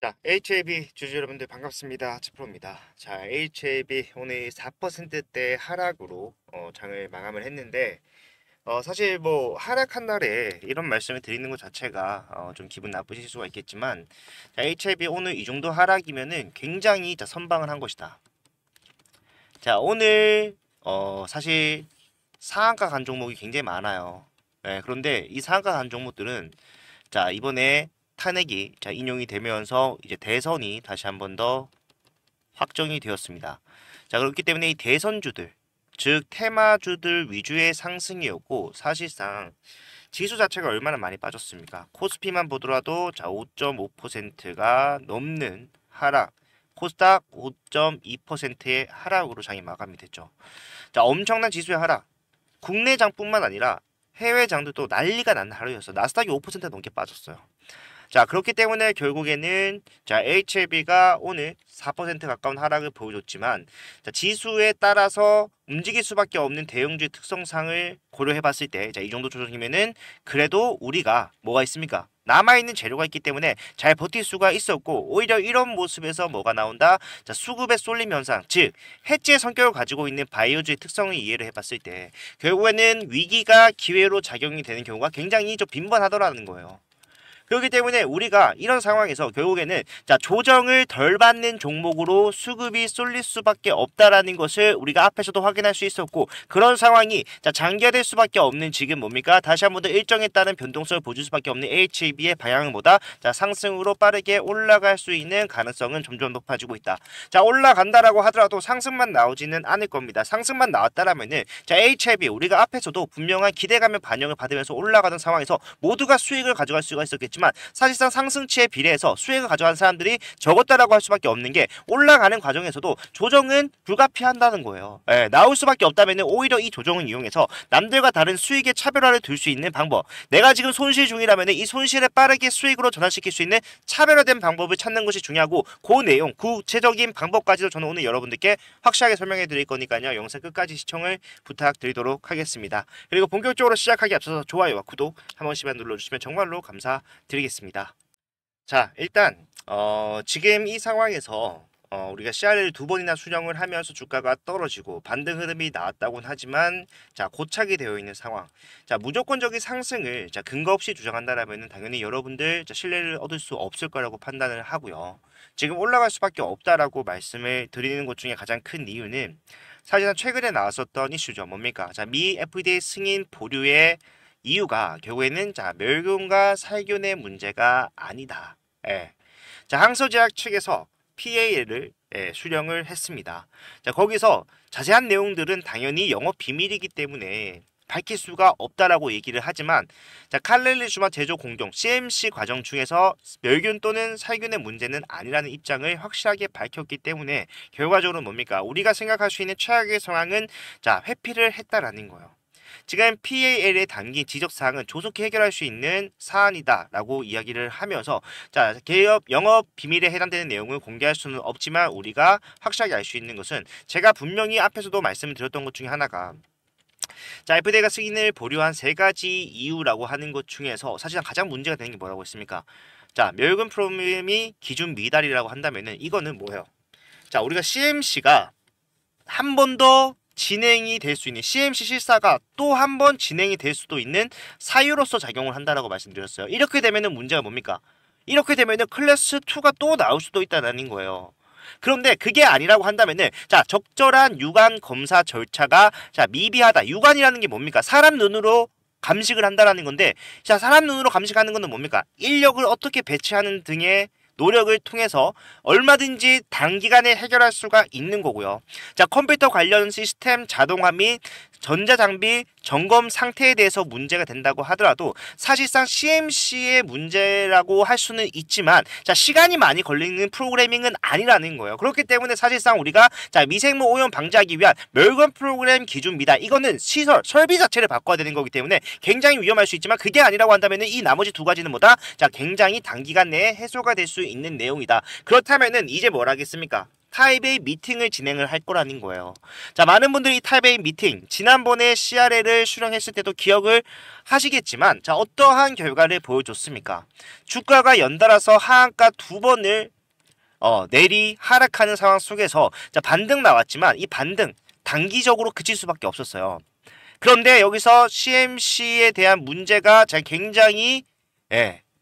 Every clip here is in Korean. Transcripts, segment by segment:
자, HAB 주주 여러분들 반갑습니다. 치프로입니다. 자, HAB 오늘 4%대 하락으로 장을 마감을 했는데 사실 뭐 하락한 날에 이런 말씀을 드리는 것 자체가 좀 기분 나쁘실 수가 있겠지만 자, HAB 오늘 이 정도 하락이면은 굉장히 자, 선방을 한 것이다. 자, 오늘 사실 상한가 간 종목이 굉장히 많아요. 네, 그런데 이 상한가 간 종목들은 자, 이번에 탄핵이 자, 인용이 되면서 이제 대선이 다시 한번 더 확정이 되었습니다. 자, 그렇기 때문에 이 대선주들, 즉 테마주들 위주의 상승이었고 사실상 지수 자체가 얼마나 많이 빠졌습니까? 코스피만 보더라도 자, 5.5%가 넘는 하락, 코스닥 5.2%의 하락으로 장이 마감이 됐죠. 자, 엄청난 지수의 하락. 국내 장뿐만 아니라 해외 장도 또 난리가 난 하루였어. 나스닥이 5% 넘게 빠졌어요. 자, 그렇기 때문에 결국에는 자, HLB가 오늘 4% 가까운 하락을 보여줬지만 자, 지수에 따라서 움직일 수밖에 없는 대형주의 특성상을 고려해 봤을 때 자, 이 정도 조정이면은 그래도 우리가 뭐가 있습니까? 남아있는 재료가 있기 때문에 잘 버틸 수가 있었고 오히려 이런 모습에서 뭐가 나온다? 자, 수급의 쏠림 현상, 즉 해지의 성격을 가지고 있는 바이오주의 특성을 이해를 해봤을 때 결국에는 위기가 기회로 작용이 되는 경우가 굉장히 좀 빈번하더라는 거예요. 그렇기 때문에 우리가 이런 상황에서 결국에는 자, 조정을 덜 받는 종목으로 수급이 쏠릴 수밖에 없다라는 것을 우리가 앞에서도 확인할 수 있었고 그런 상황이 자, 장기화될 수밖에 없는 지금 뭡니까? 다시 한 번 더 일정에 따른 변동성을 보여줄 수밖에 없는 HAB의 방향은 뭐다? 자, 상승으로 빠르게 올라갈 수 있는 가능성은 점점 높아지고 있다. 자, 올라간다라고 하더라도 상승만 나오지는 않을 겁니다. 상승만 나왔다라면은 자, HAB 우리가 앞에서도 분명한 기대감의 반영을 받으면서 올라가는 상황에서 모두가 수익을 가져갈 수가 있었겠지만 사실상 상승치에 비례해서 수익을 가져간 사람들이 적었다라고 할 수밖에 없는 게 올라가는 과정에서도 조정은 불가피한다는 거예요. 예, 나올 수밖에 없다면 오히려 이 조정을 이용해서 남들과 다른 수익의 차별화를 둘 수 있는 방법, 내가 지금 손실 중이라면 이 손실을 빠르게 수익으로 전환시킬 수 있는 차별화된 방법을 찾는 것이 중요하고 그 내용, 구체적인 방법까지도 저는 오늘 여러분들께 확실하게 설명해 드릴 거니까요. 영상 끝까지 시청을 부탁드리도록 하겠습니다. 그리고 본격적으로 시작하기 앞서서 좋아요와 구독 한 번씩만 눌러주시면 정말로 감사드리겠습니다. 자, 일단 지금 이 상황에서 우리가 CR을 두 번이나 수령을 하면서 주가가 떨어지고 반등 흐름이 나왔다고는 하지만 자, 고착이 되어 있는 상황. 자, 무조건적인 상승을 자, 근거 없이 주장한다라면 당연히 여러분들 자, 신뢰를 얻을 수 없을 거라고 판단을 하고요. 지금 올라갈 수밖에 없다라고 말씀을 드리는 것 중에 가장 큰 이유는 사실상 최근에 나왔었던 이슈죠. 뭡니까? 자, 미 FDA 승인 보류의 이유가 결국에는 자, 멸균과 살균의 문제가 아니다. 예. 자, 항서제약 측에서 PA를 수령을 했습니다. 자, 거기서 자세한 내용들은 당연히 영업 비밀이기 때문에 밝힐 수가 없다라고 얘기를 하지만 자, 칼렐리주마 제조 공정 CMC 과정 중에서 멸균 또는 살균의 문제는 아니라는 입장을 확실하게 밝혔기 때문에 결과적으로 뭡니까? 우리가 생각할 수 있는 최악의 상황은 자, 회피를 했다라는 거예요. 지금 PAL의 단기 지적사항은 조속히 해결할 수 있는 사안이다라고 이야기를 하면서 자, 개업 영업 비밀에 해당되는 내용을 공개할 수는 없지만 우리가 확실하게 알 수 있는 것은 제가 분명히 앞에서도 말씀을 드렸던 것 중에 하나가 자, FDA가 승인을 보류한 세 가지 이유라고 하는 것 중에서 사실상 가장 문제가 되는 게 뭐라고 했습니까? 자, 멸균 프로그램이 기준 미달이라고 한다면은 이거는 뭐예요? 자, 우리가 CMC가 한 번 더 진행이 될 수 있는 CMC 실사가 또 한 번 진행이 될 수도 있는 사유로서 작용을 한다라고 말씀드렸어요. 이렇게 되면은 문제가 뭡니까? 이렇게 되면은 클래스 2가 또 나올 수도 있다는 거예요. 그런데 그게 아니라고 한다면은 자, 적절한 유관 검사 절차가 자, 미비하다. 유관이라는 게 뭡니까? 사람 눈으로 감식을 한다라는 건데 자, 사람 눈으로 감식하는 거는 뭡니까? 인력을 어떻게 배치하는 등의 노력을 통해서 얼마든지 단기간에 해결할 수가 있는 거고요. 자, 컴퓨터 관련 시스템 자동화 및 전자장비 점검 상태에 대해서 문제가 된다고 하더라도 사실상 CMC의 문제라고 할 수는 있지만 자, 시간이 많이 걸리는 프로그래밍은 아니라는 거예요. 그렇기 때문에 사실상 우리가 자, 미생물 오염 방지하기 위한 멸균 프로그램 기준 미달 이거는 시설, 설비 자체를 바꿔야 되는 거기 때문에 굉장히 위험할 수 있지만 그게 아니라고 한다면 이 나머지 두 가지는 뭐다? 자, 굉장히 단기간 내에 해소가 될 수 있는 내용이다. 그렇다면은 이제 뭘 하겠습니까? 타입A 미팅을 진행을 할 거라는 거예요. 자, 많은 분들이 이 타입A 미팅, 지난번에 CRL을 수령했을 때도 기억을 하시겠지만, 자, 어떠한 결과를 보여줬습니까? 주가가 연달아서 하한가 두 번을 내리 하락하는 상황 속에서 자, 반등 나왔지만 이 반등 단기적으로 그칠 수밖에 없었어요. 그런데 여기서 CMC에 대한 문제가 굉장히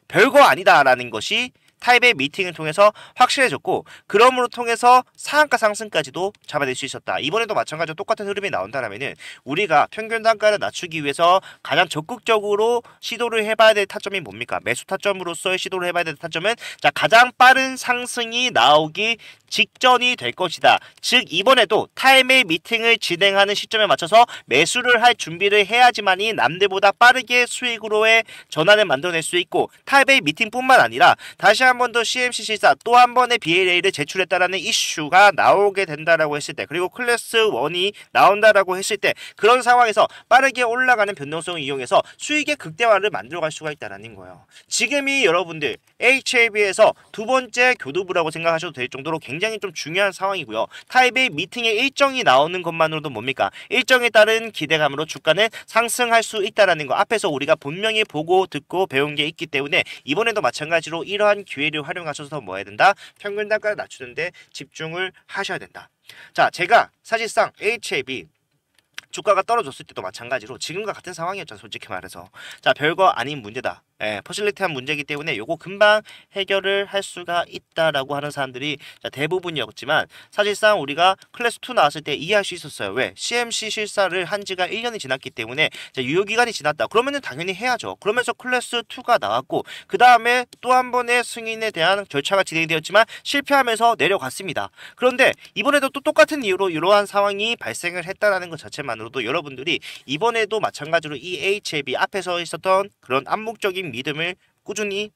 별거 아니다라는 것이 타입의 미팅을 통해서 확실해졌고, 그럼으로 통해서 상한가 상승까지도 잡아낼 수 있었다. 이번에도 마찬가지로 똑같은 흐름이 나온다면은 우리가 평균 단가를 낮추기 위해서 가장 적극적으로 시도를 해봐야 될 타점이 뭡니까? 매수 타점으로서의 시도를 해봐야 될 타점은 자, 가장 빠른 상승이 나오기 직전이 될 것이다. 즉 이번에도 타임의 미팅을 진행하는 시점에 맞춰서 매수를 할 준비를 해야지만이 남들보다 빠르게 수익으로의 전환을 만들어낼 수 있고, 타임의 미팅뿐만 아니라 다시 한 번 더 CMC 실사 또 한 번의 BLA를 제출했다라는 이슈가 나오게 된다라고 했을 때, 그리고 클래스 1이 나온다라고 했을 때, 그런 상황에서 빠르게 올라가는 변동성을 이용해서 수익의 극대화를 만들어갈 수가 있다라는 거예요. 지금이 여러분들 HLB에서 두 번째 교두부라고 생각하셔도 될 정도로 굉장히 좀 중요한 상황이고요. 타입의 미팅에 일정이 나오는 것만으로도 뭡니까? 일정에 따른 기대감으로 주가는 상승할 수 있다라는 거, 앞에서 우리가 분명히 보고 듣고 배운 게 있기 때문에 이번에도 마찬가지로 이러한 기회를 활용하셔서 뭐 해야 된다? 평균 단가를 낮추는데 집중을 하셔야 된다. 자, 제가 사실상 HLB 주가가 떨어졌을 때도 마찬가지로 지금과 같은 상황이었죠. 솔직히 말해서. 자, 별거 아닌 문제다. 퍼실리티한 문제이기 때문에 요거 금방 해결을 할 수가 있다라고 하는 사람들이 대부분이었지만, 사실상 우리가 클래스 2 나왔을 때 이해할 수 있었어요. 왜? CMC 실사를 한 지가 1년이 지났기 때문에 유효기간이 지났다. 그러면은 당연히 해야죠. 그러면서 클래스 2가 나왔고, 그 다음에 또 한 번의 승인에 대한 절차가 진행이 되었지만 실패하면서 내려갔습니다. 그런데 이번에도 또 똑같은 이유로 이러한 상황이 발생을 했다라는 것 자체만으로도 여러분들이 이번에도 마찬가지로 이 HLB 앞에서 있었던 그런 암묵적인 믿음을 꾸준히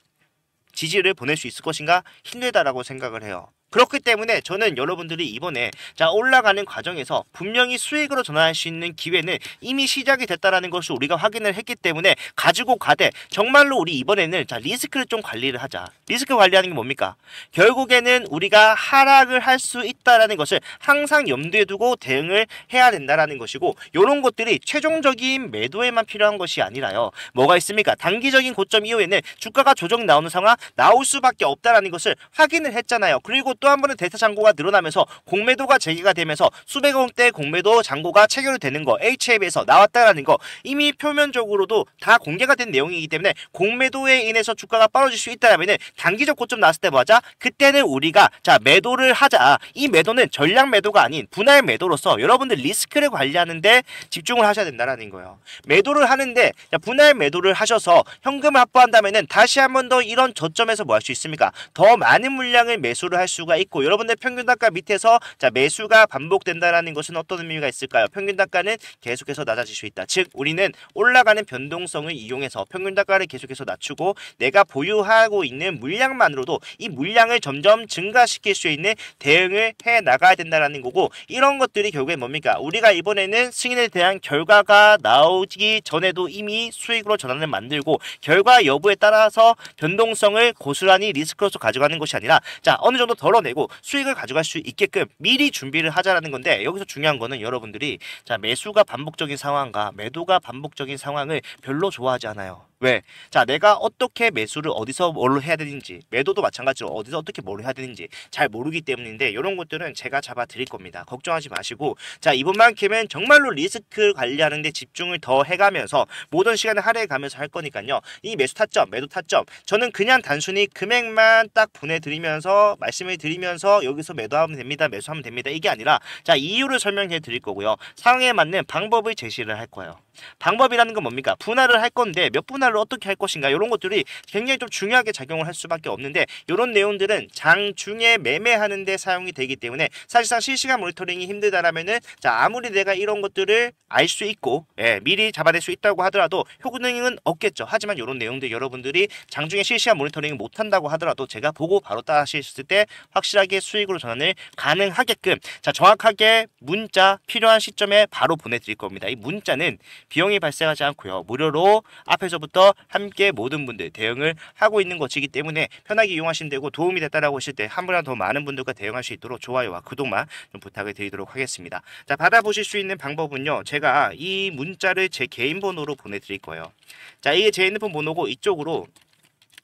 지지를 보낼 수 있을 것인가 힘들다라고 생각을 해요. 그렇기 때문에 저는 여러분들이 이번에 자, 올라가는 과정에서 분명히 수익으로 전환할 수 있는 기회는 이미 시작이 됐다라는 것을 우리가 확인을 했기 때문에 가지고 가되, 정말로 우리 이번에는 자, 리스크를 좀 관리를 하자. 리스크 관리하는 게 뭡니까? 결국에는 우리가 하락을 할 수 있다라는 것을 항상 염두에 두고 대응을 해야 된다라는 것이고, 이런 것들이 최종적인 매도에만 필요한 것이 아니라요. 뭐가 있습니까? 단기적인 고점 이후에는 주가가 조정 나오는 상황 나올 수밖에 없다라는 것을 확인을 했잖아요. 그리고 또 한 번은 데이터 잔고가 늘어나면서 공매도가 재개가 되면서 수백 원대 공매도 잔고가 체결이 되는 거, HLB에서 나왔다라는 거 이미 표면적으로도 다 공개가 된 내용이기 때문에, 공매도에 인해서 주가가 떨어질 수 있다면 단기적 고점 나왔을 때 뭐하자? 그때는 우리가 자, 매도를 하자. 이 매도는 전량 매도가 아닌 분할 매도로서 여러분들 리스크를 관리하는데 집중을 하셔야 된다라는 거예요. 매도를 하는데 자, 분할 매도를 하셔서 현금을 확보한다면은 다시 한 번 더 이런 저점에서 뭐 할 수 있습니까? 더 많은 물량을 매수를 할 수가 있고, 여러분들 평균 단가 밑에서 자, 매수가 반복된다라는 것은 어떤 의미가 있을까요? 평균 단가는 계속해서 낮아질 수 있다. 즉 우리는 올라가는 변동성을 이용해서 평균 단가를 계속해서 낮추고, 내가 보유하고 있는 물량만으로도 이 물량을 점점 증가시킬 수 있는 대응을 해 나가야 된다라는 거고, 이런 것들이 결국에 뭡니까? 우리가 이번에는 승인에 대한 결과가 나오기 전에도 이미 수익으로 전환을 만들고, 결과 여부에 따라서 변동성을 고스란히 리스크로서 가져가는 것이 아니라 자, 어느 정도 덜어내고 수익을 가져갈 수 있게끔 미리 준비를 하자라는 건데, 여기서 중요한 거는 여러분들이 자, 매수가 반복적인 상황과 매도가 반복적인 상황을 별로 좋아하지 않아요. 왜? 자, 내가 어떻게 매수를 어디서 뭘로 해야 되는지, 매도도 마찬가지로 어디서 어떻게 뭘 해야 되는지 잘 모르기 때문인데, 이런 것들은 제가 잡아 드릴 겁니다. 걱정하지 마시고, 자, 이번만큼은 정말로 리스크 관리하는 데 집중을 더 해가면서 모든 시간을 할애해 가면서 할 거니까요. 이 매수 타점, 매도 타점, 저는 그냥 단순히 금액만 딱 보내드리면서 말씀을 드리면서 여기서 매도하면 됩니다, 매수하면 됩니다, 이게 아니라 자, 이유를 설명해 드릴 거고요. 상황에 맞는 방법을 제시를 할 거예요. 방법이라는 건 뭡니까? 분할을 할 건데 몇 분할을 어떻게 할 것인가, 이런 것들이 굉장히 좀 중요하게 작용을 할 수밖에 없는데, 이런 내용들은 장중에 매매하는 데 사용이 되기 때문에 사실상 실시간 모니터링이 힘들다라면은 자, 아무리 내가 이런 것들을 알 수 있고 미리 잡아낼 수 있다고 하더라도 효능은 없겠죠. 하지만 이런 내용들 여러분들이 장중에 실시간 모니터링을 못한다고 하더라도 제가 보고 바로 따라 하실 때 확실하게 수익으로 전환을 가능하게끔 자, 정확하게 문자 필요한 시점에 바로 보내드릴 겁니다. 이 문자는 비용이 발생하지 않고요, 무료로 앞에서부터 더욱더 함께 모든 분들 대응을 하고 있는 것이기 때문에 편하게 이용하시면 되고, 도움이 됐다라고 하실 때 한 분이나 더 많은 분들과 대응할 수 있도록 좋아요와 구독만 좀 부탁을 드리도록 하겠습니다. 자, 받아보실 수 있는 방법은요, 제가 이 문자를 제 개인 번호로 보내드릴 거예요. 자, 이게 제 핸드폰 번호고, 이쪽으로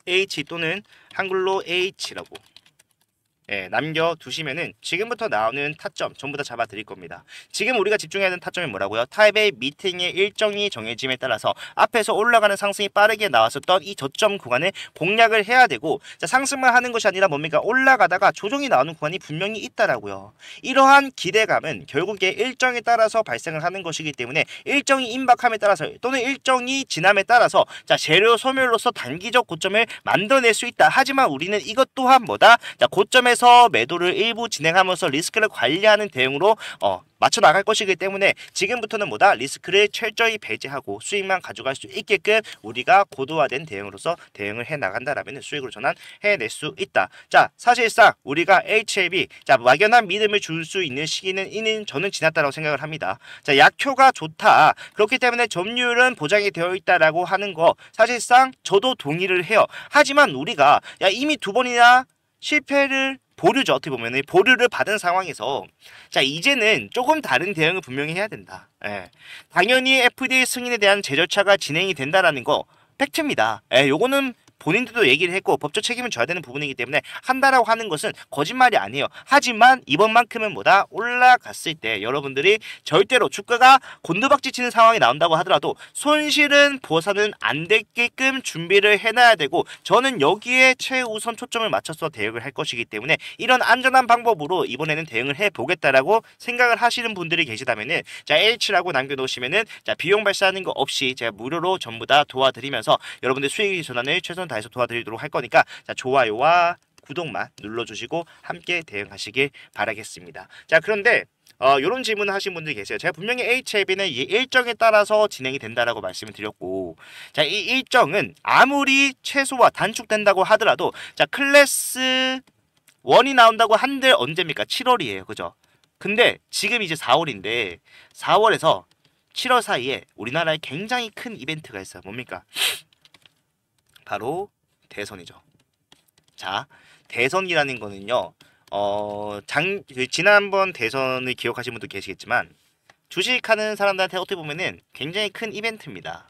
H 또는 한글로 H라고 남겨두시면은 지금부터 나오는 타점 전부 다 잡아 드릴 겁니다. 지금 우리가 집중해야 하는 타점이 뭐라고요? 타입의 미팅의 일정이 정해짐에 따라서 앞에서 올라가는 상승이 빠르게 나왔었던 이 저점 구간을 공략을 해야 되고, 자, 상승만 하는 것이 아니라 뭡니까? 올라가다가 조정이 나오는 구간이 분명히 있다라고요. 이러한 기대감은 결국에 일정에 따라서 발생을 하는 것이기 때문에, 일정이 임박함에 따라서 또는 일정이 지남에 따라서 자, 재료 소멸로서 단기적 고점을 만들어낼 수 있다. 하지만 우리는 이것 또한 뭐다? 자, 고점에 매도를 일부 진행하면서 리스크를 관리하는 대응으로 맞춰 나갈 것이기 때문에, 지금부터는 뭐다? 리스크를 철저히 배제하고 수익만 가져갈 수 있게끔 우리가 고도화된 대응으로서 대응을 해 나간다라면 수익으로 전환해낼 수 있다. 자, 사실상 우리가 HLB 자, 막연한 믿음을 줄 수 있는 시기는 저는 지났다고 생각을 합니다. 자, 약효가 좋다. 그렇기 때문에 점유율은 보장이 되어 있다라고 하는 거 사실상 저도 동의를 해요. 하지만 우리가 이미 2번이나 실패를 보류죠. 어떻게 보면 보류를 받은 상황에서 자, 이제는 조금 다른 대응을 분명히 해야 된다. 당연히 FDA 승인에 대한 재절차가 진행이 된다라는 거 팩트입니다. 요거는 본인들도 얘기를 했고 법적 책임을 져야 되는 부분이기 때문에 한다라고 하는 것은 거짓말이 아니에요. 하지만 이번만큼은 뭐다? 올라갔을 때 여러분들이 절대로 주가가 곤두박질 치는 상황이 나온다고 하더라도 손실은 보상은 안 되게끔 준비를 해놔야 되고, 저는 여기에 최우선 초점을 맞춰서 대응을 할 것이기 때문에 이런 안전한 방법으로 이번에는 대응을 해보겠다라고 생각을 하시는 분들이 계시다면은 자, H라고 남겨놓으시면은 자, 비용 발생하는 거 없이 제가 무료로 전부 다 도와드리면서 여러분들 수익 전환을 최선을 다해서 도와드리도록 할 거니까 자, 좋아요와 구독만 눌러주시고 함께 대응하시길 바라겠습니다. 자, 그런데 이런 질문을 하신 분들이 계세요. 제가 분명히 HLB는 이 일정에 따라서 진행이 된다라고 말씀을 드렸고, 자, 이 일정은 아무리 최소화 단축된다고 하더라도 자, 클래스 1이 나온다고 한들 언제입니까? 7월이에요. 그죠? 근데 지금 이제 4월인데 4월에서 7월 사이에 우리나라에 굉장히 큰 이벤트가 있어요. 뭡니까? 바로 대선이죠. 자, 대선이라는 거는요, 지난번 대선을 기억하시는 분도 계시겠지만, 주식하는 사람들한테 어떻게 보면은 굉장히 큰 이벤트입니다.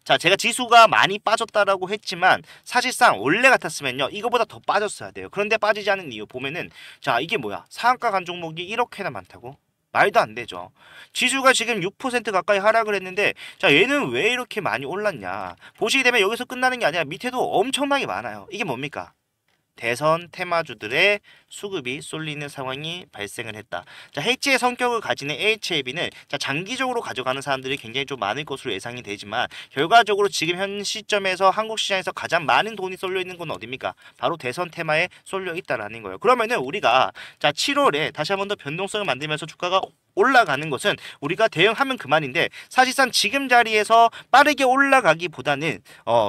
자, 제가 지수가 많이 빠졌다라고 했지만, 사실상 원래 같았으면요, 이거보다 더 빠졌어야 돼요. 그런데 빠지지 않은 이유 보면은, 자, 이게 뭐야? 상한가 간 종목이 이렇게나 많다고? 말도 안 되죠. 지수가 지금 6% 가까이 하락을 했는데, 자, 얘는 왜 이렇게 많이 올랐냐? 보시게 되면 여기서 끝나는 게 아니라 밑에도 엄청나게 많아요. 이게 뭡니까? 대선 테마주들의 수급이 쏠리는 상황이 발생을 했다. 자, 해지의 성격을 가지는 HLB는 자, 장기적으로 가져가는 사람들이 굉장히 좀 많을 것으로 예상이 되지만, 결과적으로 지금 현 시점에서 한국 시장에서 가장 많은 돈이 쏠려 있는 건 어디입니까? 바로 대선 테마에 쏠려 있다라는 거예요. 그러면은 우리가 자, 7월에 다시 한 번 더 변동성을 만들면서 주가가 올라가는 것은 우리가 대응하면 그만인데, 사실상 지금 자리에서 빠르게 올라가기보다는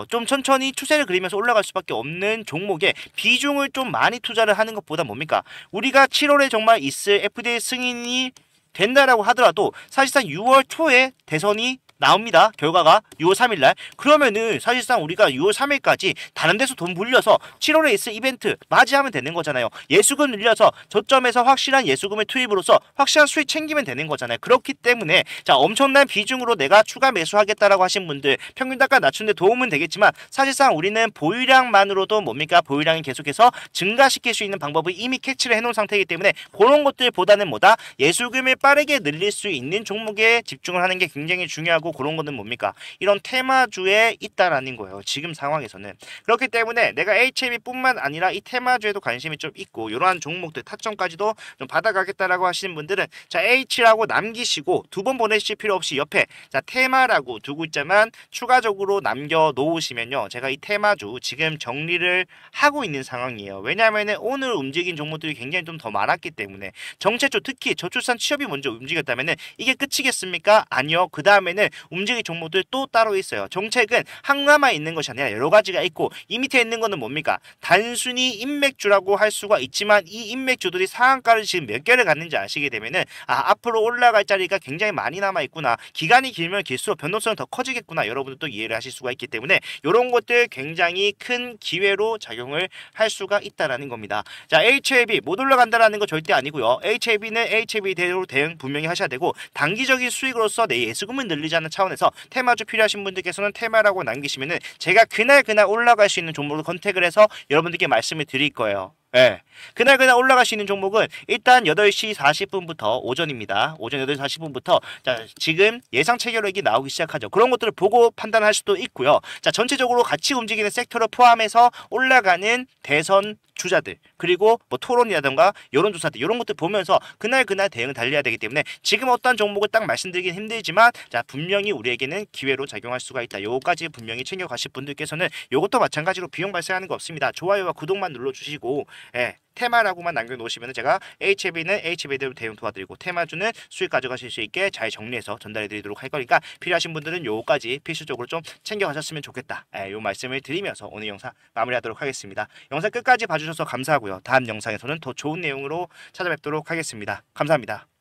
좀 천천히 추세를 그리면서 올라갈 수밖에 없는 종목에 비중을 좀 많이 투자를 하는 것보다 뭡니까? 우리가 7월에 정말 있을 FDA 승인이 된다라고 하더라도 사실상 6월 초에 대선이 나옵니다. 결과가 6월 3일날. 그러면은 사실상 우리가 6월 3일까지 다른 데서 돈 불려서 7월에 있을 이벤트 맞이하면 되는 거잖아요. 예수금 늘려서 저점에서 확실한 예수금을 투입으로써 확실한 수익 챙기면 되는 거잖아요. 그렇기 때문에 자, 엄청난 비중으로 내가 추가 매수하겠다라고 하신 분들 평균 단가 낮추는 데 도움은 되겠지만, 사실상 우리는 보유량만으로도 뭡니까? 보유량이 계속해서 증가시킬 수 있는 방법을 이미 캐치를 해놓은 상태이기 때문에 그런 것들보다는 뭐다? 예수금을 빠르게 늘릴 수 있는 종목에 집중을 하는 게 굉장히 중요하고, 그런 거는 뭡니까? 이런 테마주에 있다라는 거예요. 지금 상황에서는. 그렇기 때문에 내가 HLB뿐만 아니라 이 테마주에도 관심이 좀 있고, 이러한 종목들 타점까지도 좀 받아가겠다라고 하시는 분들은 자, H라고 남기시고 두 번 보내실 필요 없이 옆에 자, 테마라고 두고 있자만 추가적으로 남겨 놓으시면요, 제가 이 테마주 지금 정리를 하고 있는 상황이에요. 왜냐하면 오늘 움직인 종목들이 굉장히 좀 더 많았기 때문에, 정체주 특히 저출산 취업이 먼저 움직였다면 이게 끝이겠습니까? 아니요. 그 다음에는 움직일 종목들 또 따로 있어요. 정책은 하나만 있는 것이 아니라 여러 가지가 있고 이 밑에 있는 거는 뭡니까? 단순히 인맥주라고 할 수가 있지만 이 인맥주들이 상한가를 지금 몇 개를 갔는지 아시게 되면은 앞으로 올라갈 자리가 굉장히 많이 남아 있구나. 기간이 길면 길수록 변동성은 더 커지겠구나. 여러분들도 이해를 하실 수가 있기 때문에 이런 것들 굉장히 큰 기회로 작용을 할 수가 있다라는 겁니다. 자, HLB 못 올라간다라는 거 절대 아니고요. HLB는 HLB대로 대응 분명히 하셔야 되고 단기적인 수익으로서 내 예수금을 늘리자는 차원에서 테마주 필요하신 분들께서는 테마라고 남기시면은 제가 그날 올라갈 수 있는 종목을 컨택을 해서 여러분들께 말씀을 드릴 거예요. 예. 그날 올라갈 수 있는 종목은 일단 8시 40분부터 오전입니다. 오전 8시 40분부터 자, 지금 예상 체결액이 나오기 시작하죠. 그런 것들을 보고 판단할 수도 있고요. 자, 전체적으로 같이 움직이는 섹터를 포함해서 올라가는 대선 주자들 그리고 뭐 토론이라든가 여론조사들 이런 것들 보면서 그날 대응을 달려야 되기 때문에 지금 어떤 종목을 딱 말씀드리긴 힘들지만 자, 분명히 우리에게는 기회로 작용할 수가 있다. 요거까지 분명히 챙겨가실 분들께서는 요것도 마찬가지로 비용 발생하는 거 없습니다. 좋아요와 구독만 눌러주시고 예, 테마라고만 남겨놓으시면 제가 HLB는 HLB대로 대응 도와드리고 테마주는 수익 가져가실 수 있게 잘 정리해서 전달해드리도록 할 거니까 필요하신 분들은 요거까지 필수적으로 좀 챙겨가셨으면 좋겠다. 요 말씀을 드리면서 오늘 영상 마무리하도록 하겠습니다. 영상 끝까지 봐주셔서 감사하고요. 다음 영상에서는 더 좋은 내용으로 찾아뵙도록 하겠습니다. 감사합니다.